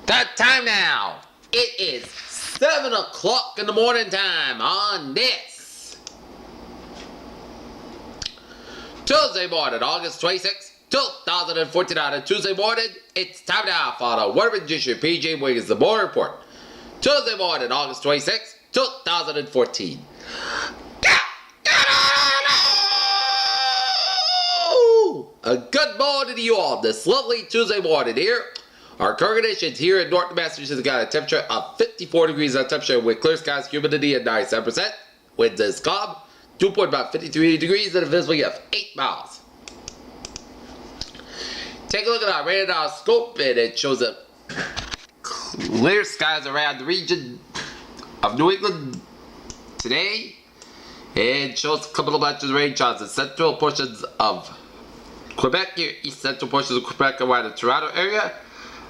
That time now. It is 7 o'clock in the morning time on this Tuesday morning, August 26, 2014 on a Tuesday morning. It's time now for the Word Magician PJ Wiggins, the Morning Report. Tuesday morning, August 26, 2014. A good morning to you all this lovely Tuesday morning here. Our current conditions here in North Massachusetts got a temperature of 54 degrees on temperature with clear skies, humidity at 97%. Winds is calm, dew point about 53 degrees, and a visibility of 8 miles. Take a look at our radar scope, and it shows up clear skies around the region of New England today. It shows a couple of batches of rain showers in central portions of Quebec, here, east central portions of Quebec around the Toronto area.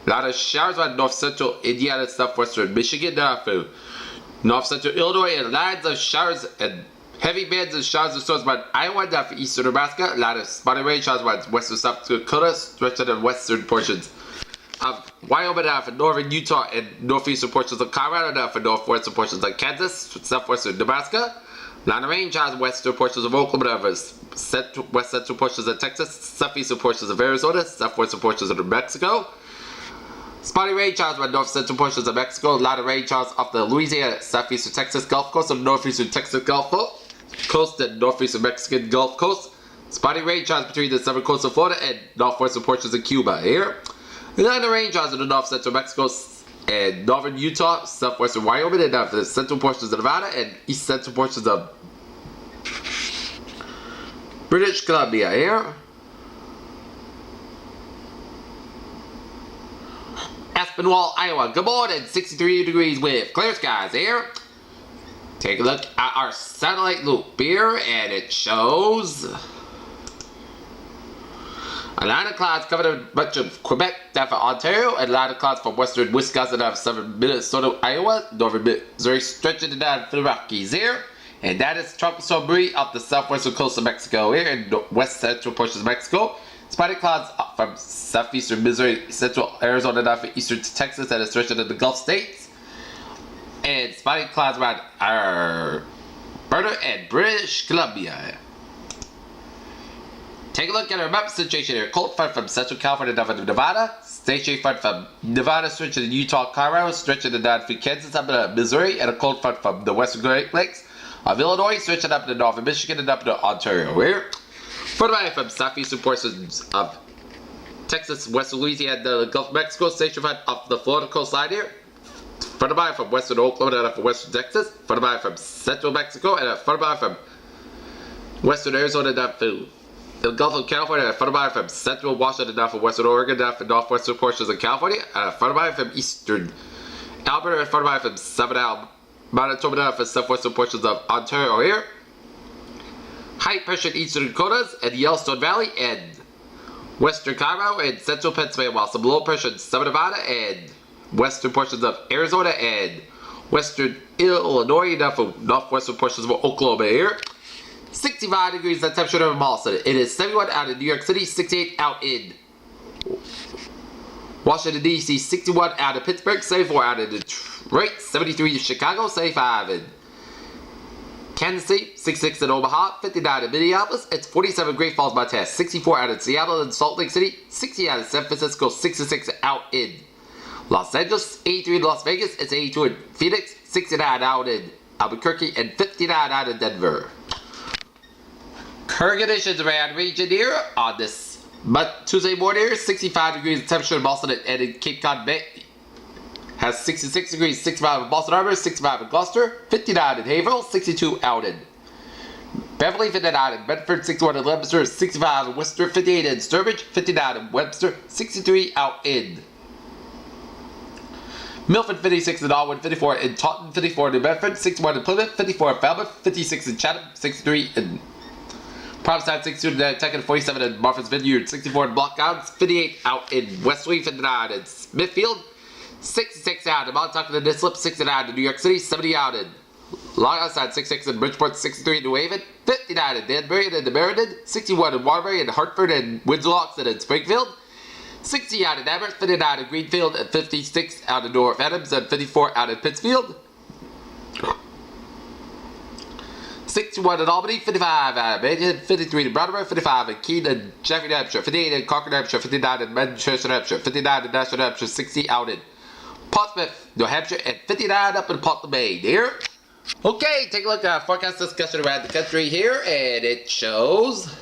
A lot of showers around north central Indiana, southwestern Michigan, north central Illinois, and lines of showers and heavy bands of showers and storms around Iowa, down for eastern Nebraska. A lot of spotty rain showers around western South Dakota, stretching in western portions of Wyoming, down for northern Utah, and northeastern portions of Colorado, down for northwestern portions of Kansas, southwestern Nebraska. A lot of rain showers in western portions of Oklahoma, west central portions of Texas, southeastern portions of Arizona, southwestern portions of New Mexico. Spotty rain showers around north central portions of Mexico. A lot of rain showers off the Louisiana, southeastern Texas Gulf Coast, and northeastern Texas Gulf Coast, and northeastern Mexican Gulf Coast. Spotty rain showers between the southern coast of Florida and northwestern portions of Cuba here. A lot of rain showers in the north central Mexico and northern Utah, southwestern Wyoming, and down for the central portions of Nevada and east central portions of British Columbia here. Aspinwall, Iowa. Good morning, 63 degrees with clear skies here. Take a look at our satellite loop here, and it shows a line of clouds covering much of Quebec, down for Ontario, and a line of clouds from western Wisconsin, down for southern Minnesota, Iowa, northern Missouri, stretching down for the Rockies here. And that is tropical storm Marie off the southwestern coast of Mexico here, and west central portions of Mexico. Spotty clouds from southeastern Missouri, central Arizona, down for eastern Texas, and stretching into the Gulf states. And spotty clouds around Alberta and British Columbia. Take a look at our map situation here. Cold front from central California down to Nevada. Stationary front from Nevada stretching to Utah, Colorado, stretching down through Kansas up to Missouri, and a cold front from the western Great Lakes of Illinois, stretching up to northern Michigan and up to Ontario here. Further from southeastern portions of Texas, western Louisiana, the Gulf of Mexico, station front off the Florida coastline here. Further from western Oklahoma and from western Texas. Further from central Mexico, and further from western Arizona down to the Gulf of California, and further from central Washington down from western Oregon down for northwestern portions of California, and further from eastern Alberta, and further from southern Manitoba down for southwestern portions of Ontario here. High pressure in eastern Dakotas and Yellowstone Valley and western Colorado and central Pennsylvania, while some low pressure in southern Nevada and western portions of Arizona and western Illinois, down for northwestern portions of Oklahoma here. 65 degrees the temperature of Boston. It is 71 out in New York City, 68 out in Washington D.C., 61 out of Pittsburgh, 74 out of Detroit, 73 in Chicago, 75 in Kansas City, 66 in Omaha, 59 in Minneapolis, it's 47 Great Falls, Montana, 64 out in Seattle and Salt Lake City, 60 out in San Francisco, 66 out in Los Angeles, 83 in Las Vegas, it's 82 in Phoenix, 69 out in Albuquerque, and 59 out in Denver. Current conditions around the region here on this Tuesday morning here, 65 degrees temperature in Boston and in Cape Cod Bay. Has 66 degrees, 65 in Boston Harbor, 65 in Gloucester, 59 in Haverhill, 62 out in Beverly, 59 in Bedford, 61 in Leominster, 65 in Worcester, 58 in Sturbridge, 59 in Webster, 63 out in Milford, 56 in Alwyn, 54 in Taunton, 54 in New Bedford, 61 in Plymouth, 54 in Falmouth, 56 in Chatham, 63 in Provincetown, 62 in Nantucket, 47 in Martha's Vineyard, 64 in Blockhounds, 58 out in Westerly, 59 in Smithfield, 66 out in Montauk and Islip, 69 in New York City, 70 out in Long Island, 66 in Bridgeport, 63 in New Haven, 59 in Danbury and in Meriden, 61 in Waterbury and Hartford and Windsor and in Springfield, 60 out of Amherst, 59 in Greenfield, and 56 out of North Adams, and 54 out of Pittsfield. 61 in Albany, 55 out of Manhattan, 53 in Brattleboro, 55 in Keene and Sheffield, New Hampshire, 58 in Concord, New Hampshire, 59 in Manchester, New Hampshire, 59 in Nashville, New Hampshire, 60 out in Portsmouth, New Hampshire, and 59 up in Portland, Maine. Here. Okay, take a look at our forecast discussion around the country here, and it shows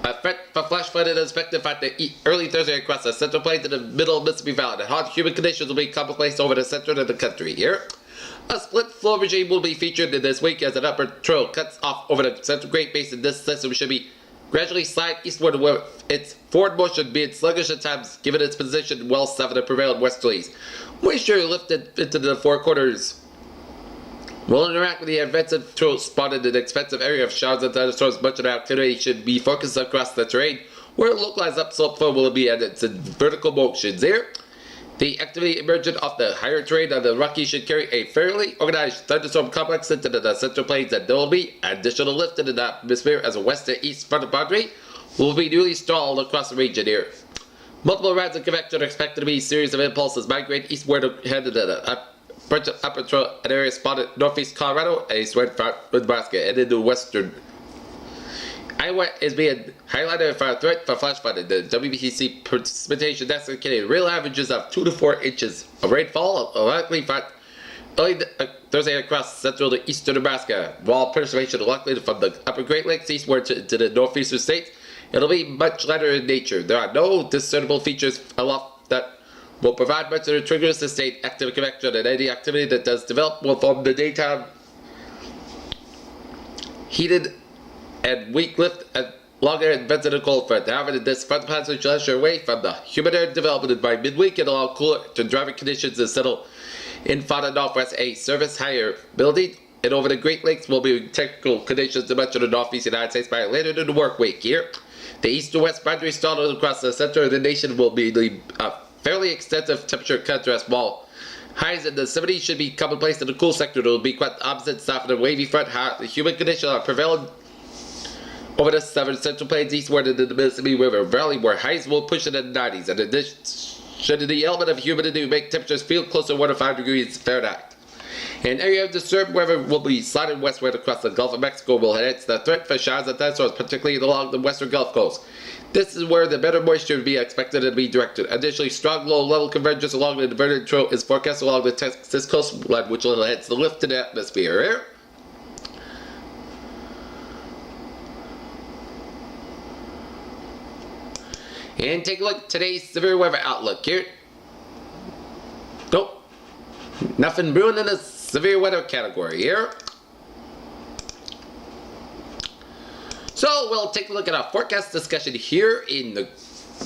a threat for flash flood is expected from the early Thursday across the central plains and the middle of Mississippi Valley. Hot, humid conditions will be commonplace over the center of the country here. A split flow regime will be featured in this week as an upper trail cuts off over the central Great Basin. This system should be gradually slide eastward with its forward motion being sluggish at times given its position well south of the prevailing westerlies. Moisture lifted into the four quarters will interact with the advanced trail spotted in an expansive area of showers and thunderstorms. Much of the activity should be focused across the terrain where localized upslope flow will be at its vertical motions here. The activity emergent off the higher terrain of the Rockies should carry a fairly organized thunderstorm complex into the central plains, and there will be additional lift in the atmosphere as a west to east front boundary will be newly stalled across the region here. Multiple rounds of convection are expected to be a series of impulses migrate eastward ahead of the upper trail, an area spotted northeast Colorado and eastward from Nebraska and into western Iowa is being highlighted for a threat for flash flooding. The WPCC precipitation is indicating real averages of 2 to 4 inches of rainfall, likely for early Thursday across central to eastern Nebraska. While precipitation likely from the upper Great Lakes eastward to the northeastern states, it'll be much lighter in nature. There are no discernible features aloft that will provide much of the triggers to sustain active convection, and any activity that does develop will form the daytime heated and weak lift and longer advanced and cold front. However, this front passage will usher away from the humid air development by midweek and allow cooler to driving conditions to settle in far and northwest. A surface higher building and over the Great Lakes will be technical conditions to much of the northeast United States by later in the work week here. The east to west boundary started across the center of the nation will be the fairly extensive temperature contrast, while highs in the 70s should be commonplace in the cool sector. It will be quite the opposite south of the wavy front. The humid conditions are prevailing over the southern central plains eastward into the Mississippi River Valley, where highs will push into the 90s. In addition, the element of humidity will make temperatures feel closer to 1 to 5 degrees Fahrenheit. An area of disturbed weather will be sliding westward across the Gulf of Mexico will hence the threat for showers and thunderstorms, particularly along the western Gulf Coast. This is where the better moisture would be expected to be directed. Additionally, strong low-level convergence along the inverted trail is forecast along the Texas coastline, which will hence the lift in the atmosphere here. And take a look at today's severe weather outlook here. Nope. Nothing brewing in the severe weather category here. So we'll take a look at our forecast discussion here in the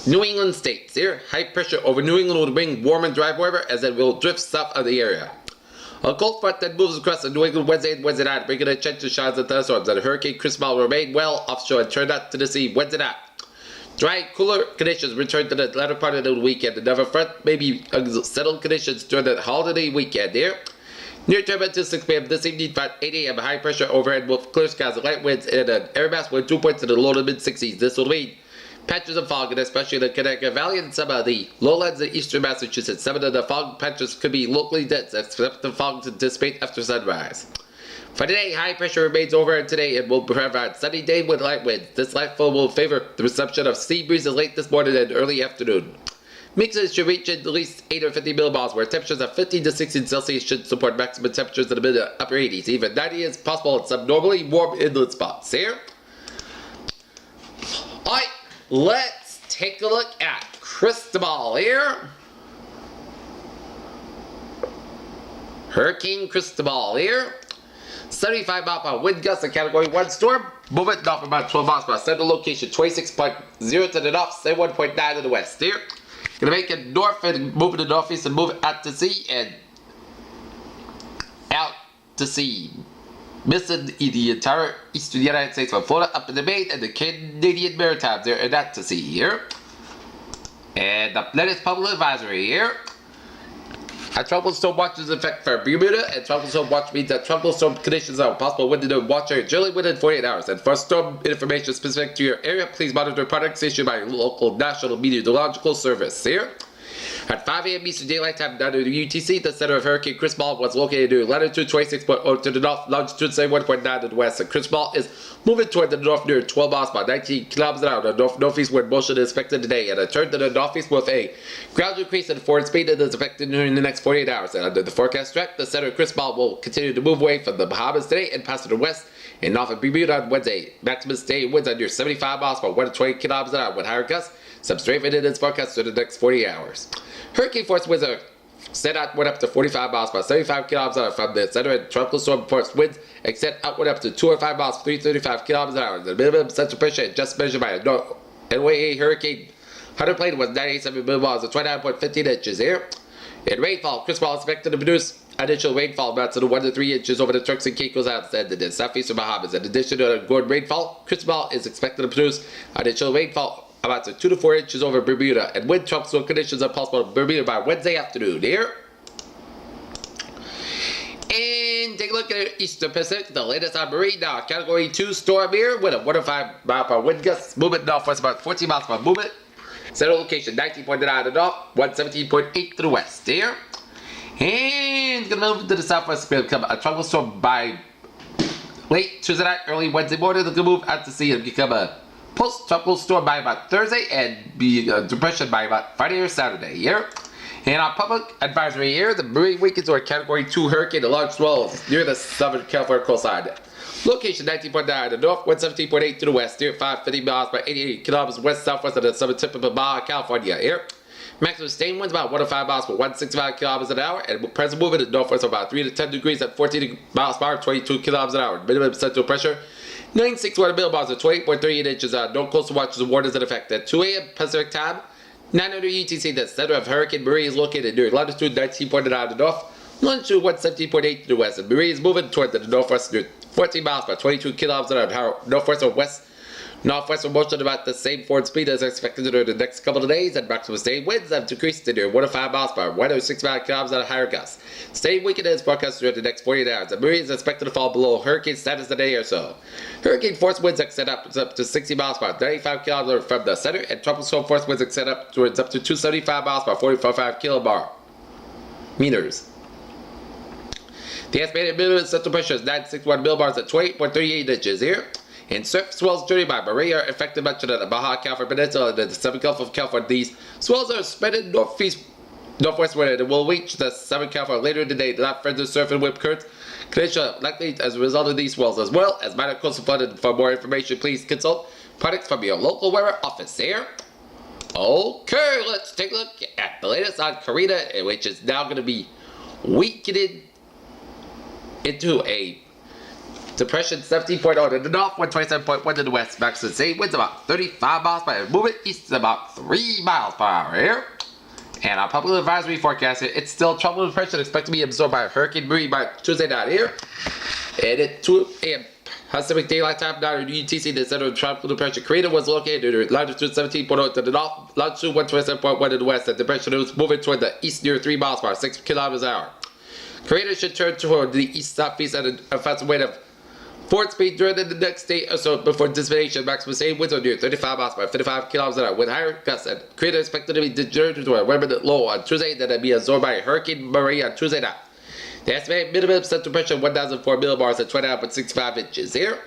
New England states here. High pressure over New England will bring warm and dry weather as it will drift south of the area. A cold front that moves across the New England Wednesday and Wednesday night, bringing a chance of showers and thunderstorms, and Hurricane Cristobal will remain well offshore and turn out to the sea Wednesday night. Dry, cooler conditions return to the latter part of the weekend. Another front may be settled conditions during the holiday weekend here. Near term until 6 p.m. this evening, at 8 a.m. high pressure overhead with clear skies, light winds, and an air mass with 2 points in the low to mid 60s. This will mean patches of fog, and especially in the Connecticut Valley and some of the lowlands of eastern Massachusetts. Some of the fog patches could be locally dense, expect the fog to dissipate after sunrise. For today, high pressure remains overhead today and will provide sunny day with light winds. This light flow will favor the reception of sea breezes late this morning and early afternoon. Mixes should reach at least 8 or 50 millibars, where temperatures of 15 to 16 Celsius should support maximum temperatures in the mid to upper 80s. Even 90 is possible in some normally warm inland spots here. Alright, let's take a look at Cristobal here. Hurricane Cristobal here. 75 mile per hour wind gusts, a category 1 storm. Movement north about 12 miles per hour. Central location 26.0 to the north, 71.9 to the west here. Gonna make it north and move to the northeast and move out to sea and out to sea. Missing the entire eastern United States from Florida up in the Maine and the Canadian Maritimes there and out to sea here. And the latest public advisory here. A tropical storm watch is in effect for Bermuda, and tropical storm watch means that tropical storm conditions are possible within the watch area generally within 48 hours. And for storm information specific to your area, please monitor products issued by your local National Meteorological Service. Here, at 5 a.m. Eastern Daylight Time down to the UTC, the center of Hurricane Cristobal was located near latitude 26.0 to the north, longitude 71.9 to the west. And Cristobal is moving toward the north near 12 miles by 19 kilometers an hour. The north-northeast wind motion is expected today, and a turn to the northeast with a gradual increase in forward speed that is expected during the next 48 hours. And under the forecast track, the center of Cristobal will continue to move away from the Bahamas today and pass to the west and north of Bermuda on Wednesday. Maximum sustained winds are near 75 miles per 120 kilometers an hour with higher gusts. Some strength in its forecast for the next 48 hours. Hurricane force winds are set outward up to 45 miles per 75 kilometers an hour from the center, and tropical storm force winds extend outward up to 205 miles per 335 kilometers an hour. The minimum central pressure just measured by a NOAA hurricane hurricane was 97 millimeters or 29.15 inches here. In rainfall, Cristobal is expected to produce additional rainfall amounts of 1 to 3 inches over the Turks and Caicos Islands and the southeastern Bahamas. In addition to the Gordon rainfall, Cristobal is expected to produce additional rainfall amounts of 2 to 4 inches over Bermuda, and wind tropical conditions are possible in Bermuda by Wednesday afternoon here. And take a look at Eastern Pacific, the latest on marine now. Category 2 storm here with a 105 mile per wind gust, movement northwest about 14 miles per movement. Center location 19.9 to the north, 117.8 to the west here. And gonna move to the southwest, it's become a tropical storm by late Tuesday night, early Wednesday morning. It's gonna move out to sea and become a post-tropical storm by about Thursday and be a depression by about Friday or Saturday here. And our public advisory here, the marine Wiggins or Category 2 hurricane, the large swells near the southern California coastline. Location 19.9 to the north, 117.8 to the west, near 550 miles by 88 kilometers west-southwest of the southern tip of Baja, California here. Maximum sustained winds about 105 miles per 165 kilometers an hour, and present movement in the northwest of about 3 to 10 degrees at 14 miles per hour, 22 kilometers an hour. Minimum central pressure 961 millibars or 28.38 inches. No coastal watches and warnings in effect at 2 a.m. Pacific time. 900 UTC, the center of Hurricane Marie is located near latitude 19.9 to the north, longitude 117.8 to the west, and Marie is moving toward the northwest near 14 miles per 22 kilometers an hour. Northwest or west, northwest motion about the same forward speed as expected during the next couple of days, and maximum sustained winds have decreased to near 105 miles per 165 kilometers at a higher gust. Sustained weekend is forecast during the next 48 hours, and Marie is expected to fall below hurricane status a day or so. Hurricane force winds extend up to 60 miles per 95 kilometers from the center, and tropical storm force winds extend up to 275 miles per 45 kilometers. The estimated minimum central pressure is 961 millibars at 28.38 inches here. And surface swells journeyed by Maria are affected much of the Baja California Peninsula and the Southern Gulf of California. These swells are spread in northwest wind and will reach the Southern California later in the day. Not further surf and wind currents conditions likely as a result of these swells, as well as minor coastal flooding. For more information, please consult products from your local weather office here. Okay, let's take a look at the latest on Karina, which is now going to be weakening into a depression 17.0 to the north, 127.1 to the west. Maximum sustained winds about 35 miles per hour. Movement east is about 3 miles per hour here. And our public advisory forecast here, it's still tropical depression expected to be absorbed by Hurricane Marie by Tuesday night here. And at 2 a.m. Pacific Daylight Time, now in UTC, the center of tropical depression Karina was located at latitude 17.0 to the north, longitude 127.1 to the west. The depression is moving toward the east near 3 miles per hour, 6 kilometers an hour. Karina should turn toward the east-southeast at a faster rate of forward speed during the next day or so before dissipation. Maximum sustained winds are near 35 miles per 55 kilometers an hour with higher gusts, and Karina is expected to be degenerated to a remnant low on Tuesday, then be absorbed by Hurricane Marie on Tuesday night. The estimated minimum central pressure 1,004 millibars at 29.65 inches here.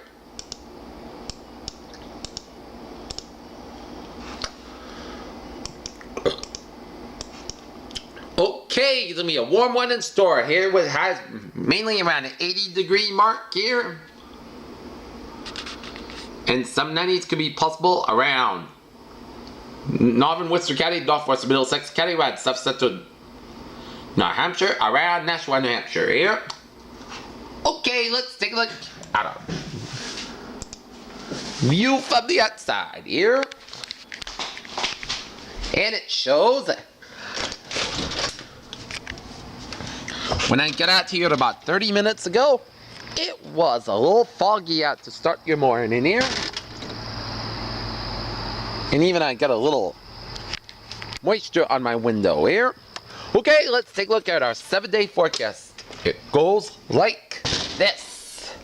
Okay, it's gonna be a warm one in store here with highs mainly around the 80-degree mark here. And some 90s could be possible around northern Worcester County, northwestern Middlesex County, around south central New Hampshire, around Nashua, New Hampshire here. Okay, let's take a look at a view from the outside here. And it shows when I got out here about 30 minutes ago, it was a little foggy out to start your morning here. And even I got a little moisture on my window here. Okay, let's take a look at our 7-day forecast. It goes like this.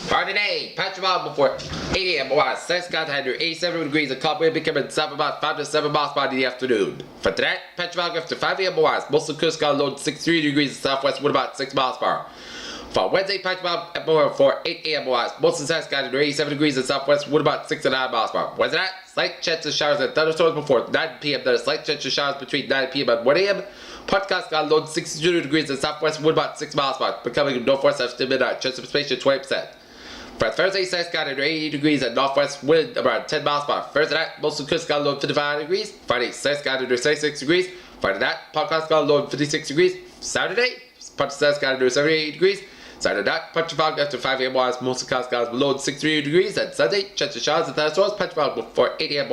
For today, Petrobras before 8 a.m. Sunny skies, 87 degrees, and cloud wind becoming 5 to 7 miles per hour in the afternoon. For tonight, Petrobras after 5 a.m. Mostly coast sky low 63 degrees and southwest wind about 6 miles per hour. For Wednesday, Petrobras for 8 a.m. Mostly sunny skies, 87 degrees and southwest wind about 6 to 9 miles per hour. Wednesday night, slight chance of showers and thunderstorms before 9 p.m. Then a slight chance of showers between 9 p.m. and 1 a.m. Podcast got low 62 degrees and southwest wind about 6 miles per hour, becoming northwest after midnight. Chance of precipitation 20%. For Thursday, sunny skies, 80 degrees and northwest wind around 10 miles per hour. Thursday night, mostly coast sky low 55 degrees. Friday, sunny skies, 76 degrees. Friday night, podcast sky low 56 degrees. Saturday, sunny skies, 78 degrees. Saturday night, Petrobras after 5 a.m. mostly coast skies below 63 degrees. And Sunday, chance of showers and thunderstorms. Petrobras before 8 a.m.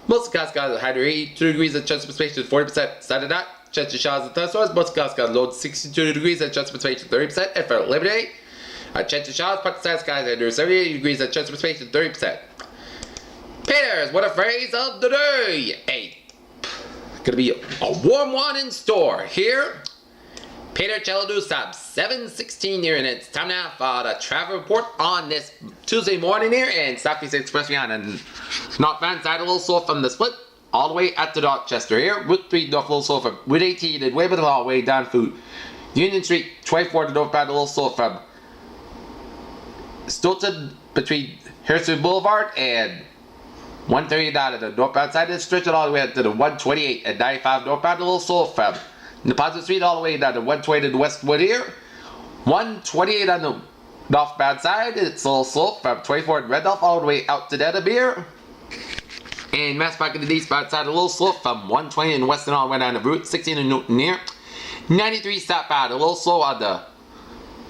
mostly coast skies 82 degrees and chance of precipitation 40%. Saturday night, chance of showers and thunderstorms. Mostly coast skies low 62 degrees and chance of precipitation 30%. And for Labor Day, a chance of showers, part the skies under 78 degrees, and chance of precipitation 30%. Peters, what a phrase of the day! Gonna be a warm one in store here. Peter Cello stop 7:16 here, and it's time now for the travel report on this Tuesday morning here. And Southeast Expressway on the north van side, a little slow from the split all the way at the Dorchester here. Route 3 north, a little slow from Route 18 and way all the way down through Union Street 24 to north van, a little slow from Stoughton between Harrison Boulevard and 139 at the northbound side, and stretching all the way up to the 128 and 95 northbound, a little slow from Deposit Street all the way down to 120 to Westwood here. 128 on the northbound side, it's a little slow from 24 at Randolph all the way out to Dedham here. And Mass Park in the eastbound side, a little slow from 120 in Weston all the way down to Route 16 in Newton here. 93 southbound, a little slow on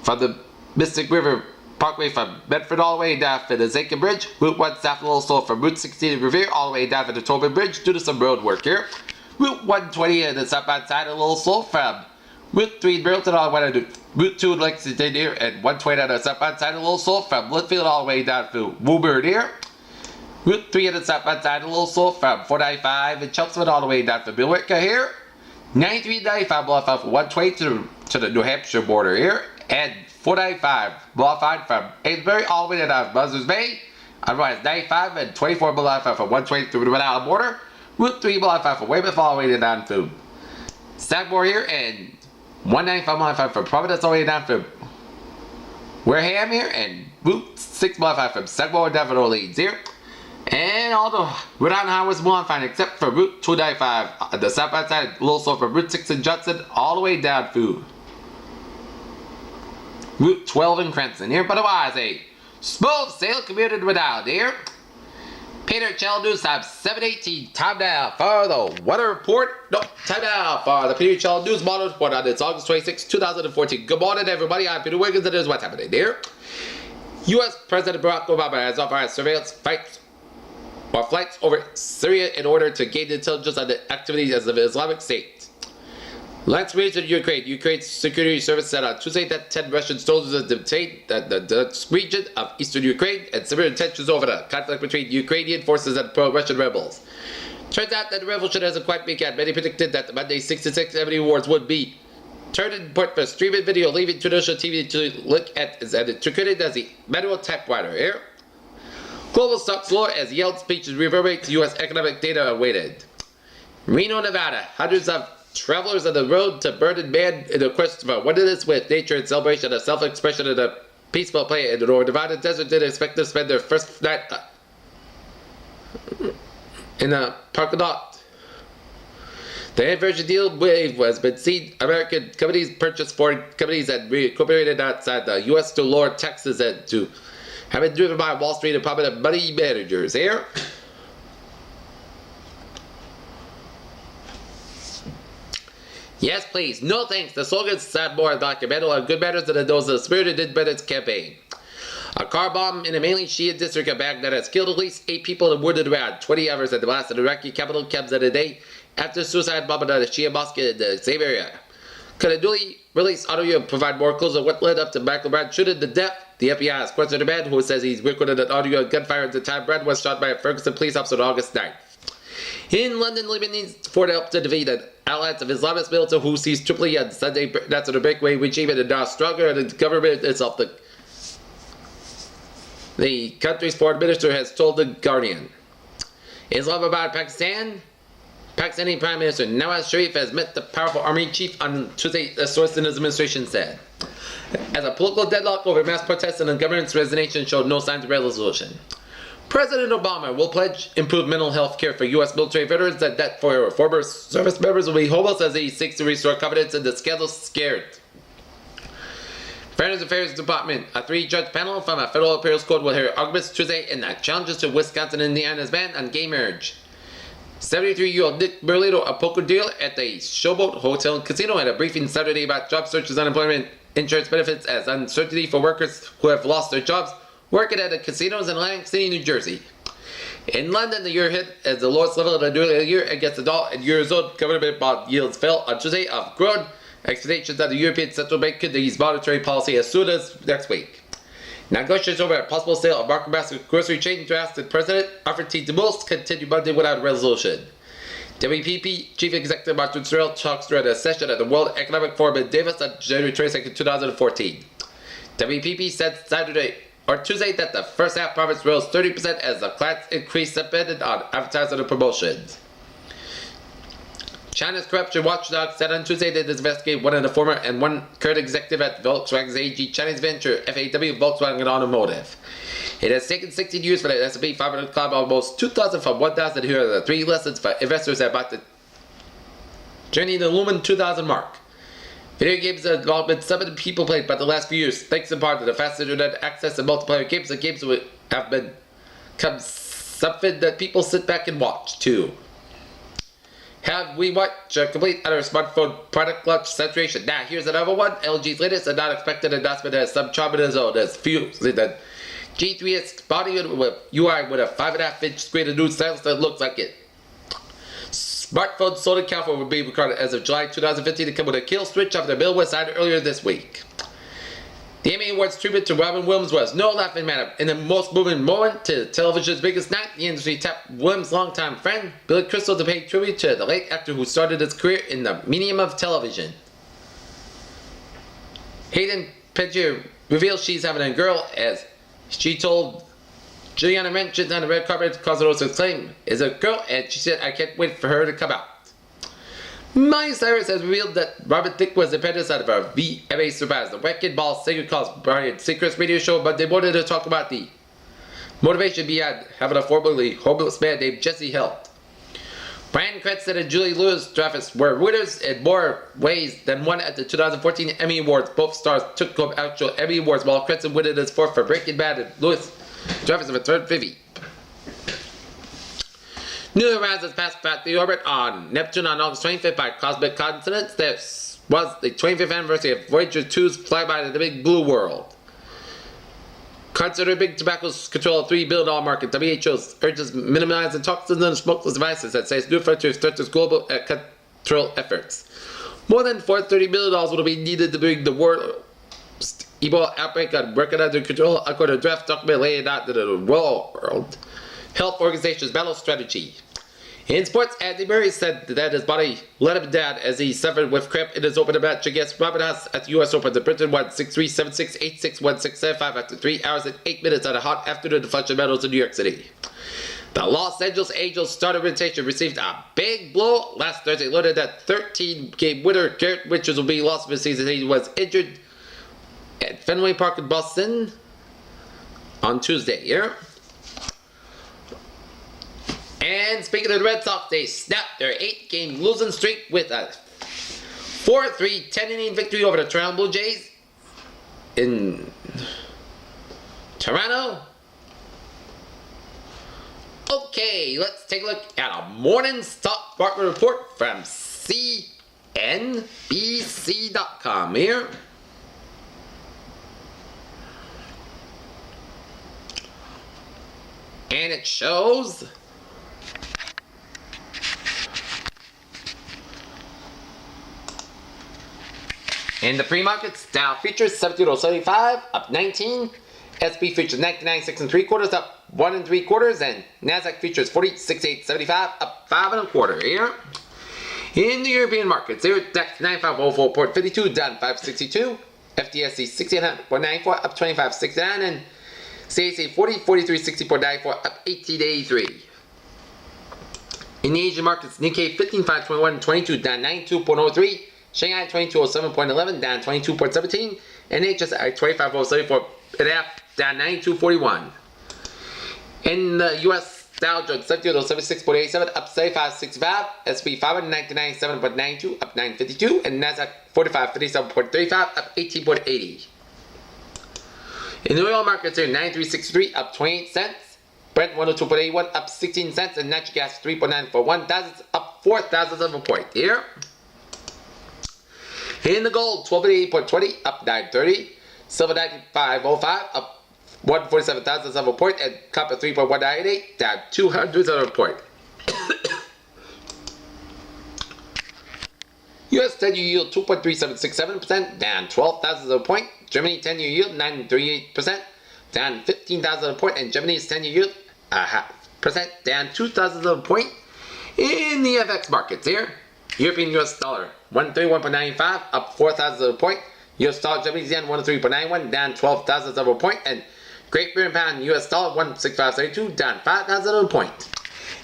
from the Mystic River Parkway from Bedford all the way down for the Zakin Bridge. Route 1 south a little slow from Route 16 in Revere all the way down for the Tobin Bridge due to some road work here. Route 120 on the southbound side a little slow from Route 3 in Burlington all the way to Route 2 in Lexington here, and 120 on the southbound side a little slow from Litchfield all the way down to Woburn here. Route 3 on the southbound side a little slow from 495 in Chelmsford all the way down to Billerica here. 93 95 block off 120 to the New Hampshire border here, and 495 modified from Amesbury all the way down to Buzzards Bay. Otherwise 95 and 24 modified from 120 through the Rhode Island border. Route 3 modified from Weymouth all the way down to Sagamore here, and 195 modified from Providence all the way down to Wareham here, and Route 6 modified from Sagamore down to Orleans here. And all the Rhode Island highways modified except for Route 295, the southbound side, a little slow from Route 6 in Judson all the way down to Route 12 in Cranston here, but otherwise a smooth sail commuted without here. Peter Chell News time 7:18. Time now for the weather report. No, time now for the Peter Chell News model report on this August 26, 2014. Good morning, everybody. I'm Peter Wiggins, and this is what's happening here. U.S. President Barack Obama has authorized surveillance flights over Syria in order to gain intelligence on the activities of the Islamic State. Last week in Ukraine, Ukraine's security service said on Tuesday that 10 Russian soldiers were detained at the region of eastern Ukraine, and severe tensions over the conflict between Ukrainian forces and pro-Russian rebels. Turns out that the revolution hasn't quite begun. Many predicted that the Monday 66 Emmy Awards would be turned in point for streaming video, leaving traditional TV to look at Ukraine as the manual typewriter here. Global stocks lower as Yellen's speeches reverberates U.S. economic data awaited. Reno, Nevada, hundreds of travelers on the road to Burning Man in a quest for oneness with nature and celebration of self-expression in a peaceful play in the Nevada desert didn't expect to spend their first night in a parking lot. The inversion deal wave has been seen American companies purchase foreign companies and reincorporated outside the U.S. to lower taxes and to have been driven by Wall Street and prominent money managers here. Yes, please. No thanks. The slogans sound more documental and good manners than those of the spirited independence campaign. A car bomb in a mainly Shia district of Baghdad has killed at least 8 people and wounded around 20 others at the last of the Iraqi capital comes in a day after suicide bombing at a Shia mosque in the same area. Could a newly released audio provide more clues on what led up to Michael Brown shooting to death? The FBI has questioned the man who says he's recorded an audio of gunfire at the time Brad was shot by a Ferguson police officer on August 9th. In London, Lebanese fought help to defeat an alliance of Islamist militants who seized Tripoli on Sunday after the breakaway regime and now stronger and the government itself. The country's foreign minister has told The Guardian. Islamabad, Pakistan. Pakistani Prime Minister Nawaz Sharif has met the powerful army chief on Tuesday, a source in his administration said. As a political deadlock over mass protests and the government's resignation showed no signs of resolution. President Obama will pledge improved mental health care for U.S. military veterans and that for former service members will be homeless as he seeks to restore confidence in the scandal scared. Veterans Affairs Department, a 3-judge panel from a federal appeals court will hear arguments Tuesday in the challenges to Wisconsin and Indiana's ban on gay marriage. 73-year-old Nick Merlino, a poker dealer at the Showboat Hotel and Casino, had a briefing Saturday about job searches, unemployment insurance benefits as uncertainty for workers who have lost their jobs working at the casinos in Atlantic City, New Jersey. In London, the euro hit as the lowest level of the year against the dollar and Eurozone. Government bond yields fell on Tuesday off growing expectations that the European Central Bank could ease monetary policy as soon as next week. Negotiations over a possible sale of Market Basket grocery chain drafted President offered to most continue Monday without a resolution. WPP Chief Executive Martin Sorrell talks during a session at the World Economic Forum in Davos on January 22, 2014. WPP said Tuesday that the first half profits rose 30% as the class increase depended on advertising and promotions. China's corruption watchdog said on Tuesday that it investigate one of the former and one current executive at Volkswagen's AG Chinese venture FAW Volkswagen Automotive. It has taken 16 years for the S&P 500 to climb almost 2,000 from 1,000. Here are the 3 lessons for investors about the journey to the Lumen 2,000 mark. Video games have been some of the people played by the last few years, thanks in part to the fast internet access and multiplayer games. The games have become something that people sit back and watch too. Have we watched a complete other smartphone product launch saturation? Now, here's another one. LG's latest and not expected announcement has some charm in its own. As few the G3's body with UI with a 5.5-inch screen and new stylus that looks like it. Smartphones sold in California will be recorded as of July 2015 to come with a kill switch off the Midwest side earlier this week. The Emmy Awards tribute to Robin Williams was no laughing matter. In the most moving moment to television's biggest night, the industry tapped Williams' longtime friend, Billy Crystal, to pay tribute to the late actor who started his career in the medium of television. Hayden Panettiere reveals she's having a girl as she told Juliana Mentions on the red carpet. Cosmos' claim is a girl, and she said, "I can't wait for her to come out." Miley Cyrus has revealed that Robin Thicke was the apprentice out of her VMA surprise. The Wrecking Ball singer calls Brian Secret's radio show, but they wanted to talk about the motivation behind having a formerly homeless man named Jesse help. Bryan Cranston and Julie Louis-Dreyfus were winners in more ways than one at the 2014 Emmy Awards. Both stars took home actual Emmy Awards, while Cranston winning his 4th for Breaking Bad and Louis-Dreyfus a third Vivi. New horizons passed past the orbit on Neptune on August 25th by cosmic coincidence. This was the 25th anniversary of Voyager 2's flyby to the Big Blue World. Consider Big Tobacco's control of $3 billion market. WHO urges minimizing toxins and smokeless devices that says new frontiers start its global control efforts. More than $430 billion will be needed to bring the world Ebola outbreak on working under control, according to a draft document laying out the World Health Organization's battle strategy. In sports, Andy Murray said that his body let him down as he suffered with cramp in his opening match against Robin Haas at the U.S. Open. The Briton won 6-3, 7-6, 8-6, 1-6, 7-5 after 3 hours and 8 minutes on a hot afternoon to Flushing Meadows in New York City. The Los Angeles Angels starter rotation received a big blow last Thursday, learning that 13-game winner Garrett Richards will be lost for the season. He was injured at Fenway Park in Boston on Tuesday here. And speaking of the Red Sox, they snapped their 8-game losing streak with a 4-3 10-inning victory over the Toronto Blue Jays in Toronto. Okay, let's take a look at a morning stock market report from CNBC.com here. And it shows in the pre-markets, Dow futures 17,075 up 19, SP futures 99 6 3/4 up 1 3/4, and Nasdaq futures 46.875 up 5 1/4 here. In the European markets, there DAX 9504.52 down 562, FTSE 6800.94 up 25.69, and CAC 43.64.94 up 18.83. In the Asian markets, Nikkei 15.521.22 down 92.03, Shanghai 2207.11 down 22.17, and HSI 25.074.5 down 92.41. In the U.S. Dow Jones 70.76.87 up 75.65, SP 599.7.92 up 9.52, and Nasdaq 45.57.35 up 18.80. In the oil markets, here 93.63 up 28 cents, Brent 102.81 up 16 cents, and natural gas 3.941 thousands up 4 thousandths of a point here. In the gold 12.88.20 up 9.30, silver 95.05 up 147 thousandths of a point, and copper 3.1988 down 200ths of a point. US 10-year yield 2.3767% down 12 thousandths of a point. Germany 10-year yield 9.38% down 15 thousandths of a point, and Germany's 10-year yield 0.5% down 2 thousandths of a point. In the FX markets here, European US dollar 131.95 up 4 thousandths of a point. US dollar Japanese yen 103.91 down 12 thousandths of a point, and Great Britain pound US dollar 165.32 down 5 thousandths of a point.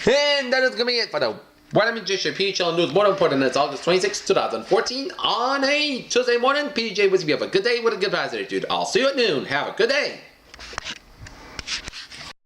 And that is going to be it for the What I'm Just Your PJ News More Important. That's August 26, 2014 on a Tuesday morning. PJ with you. Have a good day with a good positive attitude. I'll see you at noon. Have a good day.